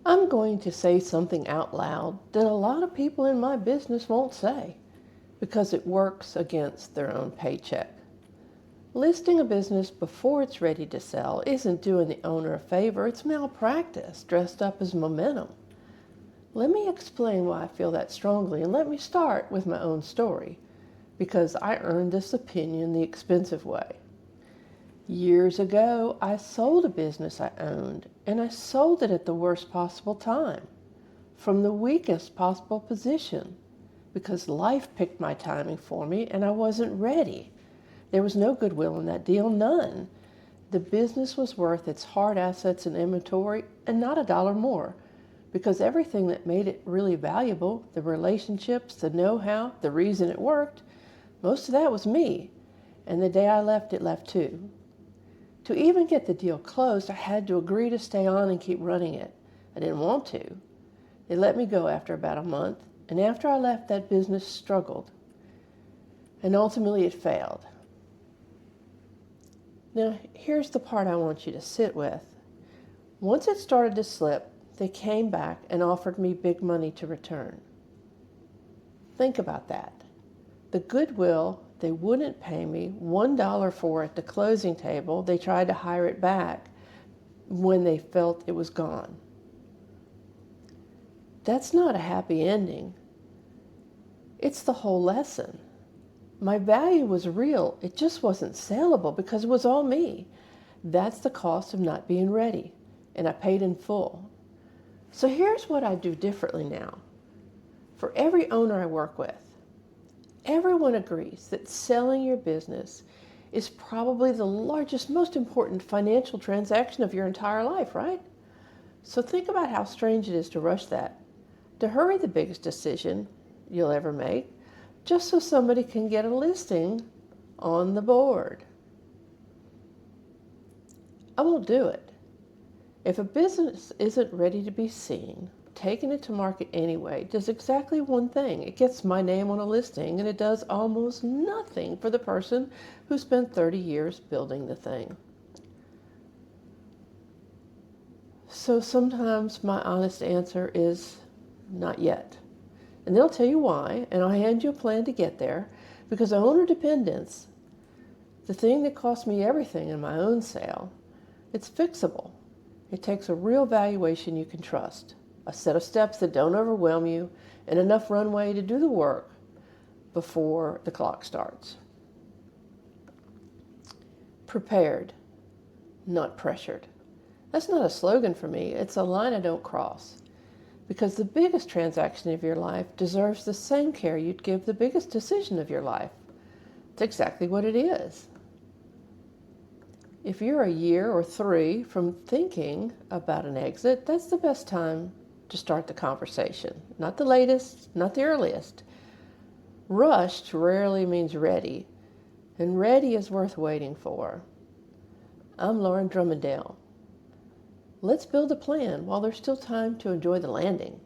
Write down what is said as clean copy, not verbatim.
I'm going to say something out loud that a lot of people in my business won't say because it works against their own paycheck. Listing a business before it's ready to sell isn't doing the owner a favor, it's malpractice dressed up as momentum. Let me explain why I feel that strongly, and let me start with my own story, because I earned this opinion the expensive way. Years ago, I sold a business I owned, and I sold it at the worst possible time, from the weakest possible position, because life picked my timing for me and I wasn't ready. There was no goodwill in that deal, none. The business was worth its hard assets and inventory and not a dollar more, because everything that made it really valuable, the relationships, the know-how, the reason it worked, most of that was me. And the day I left, it left too. To even get the deal closed, I had to agree to stay on and keep running it. I didn't want to. They let me go after about a month, and after I left, that business struggled. And ultimately it failed. Now, here's the part I want you to sit with. Once it started to slip, they came back and offered me big money to return. Think about that. The goodwill they wouldn't pay me $1 for at the closing table, they tried to hire it back when they felt it was gone. That's not a happy ending. It's the whole lesson. My value was real. It just wasn't saleable because it was all me. That's the cost of not being ready, and I paid in full. So here's what I do differently now. For every owner I work with, everyone agrees that selling your business is probably the largest, most important financial transaction of your entire life, right? So think about how strange it is to rush that, to hurry the biggest decision you'll ever make, just so somebody can get a listing on the board. I won't do it. If a business isn't ready to be seen, taking it to market anyway does exactly one thing. It gets my name on a listing, and it does almost nothing for the person who spent 30 years building the thing. So sometimes my honest answer is not yet. And they'll tell you why, and I'll hand you a plan to get there, because owner dependence, the thing that cost me everything in my own sale, it's fixable. It takes a real valuation you can trust, a set of steps that don't overwhelm you, and enough runway to do the work before the clock starts. Prepared, not pressured. That's not a slogan for me. It's a line I don't cross. Because the biggest transaction of your life deserves the same care you'd give the biggest decision of your life. It's exactly what it is. If you're a year or 3 from thinking about an exit, that's the best time to start the conversation. Not the latest, not the earliest. Rushed rarely means ready, and ready is worth waiting for. I'm Lauren Drummondale. Let's build a plan while there's still time to enjoy the landing.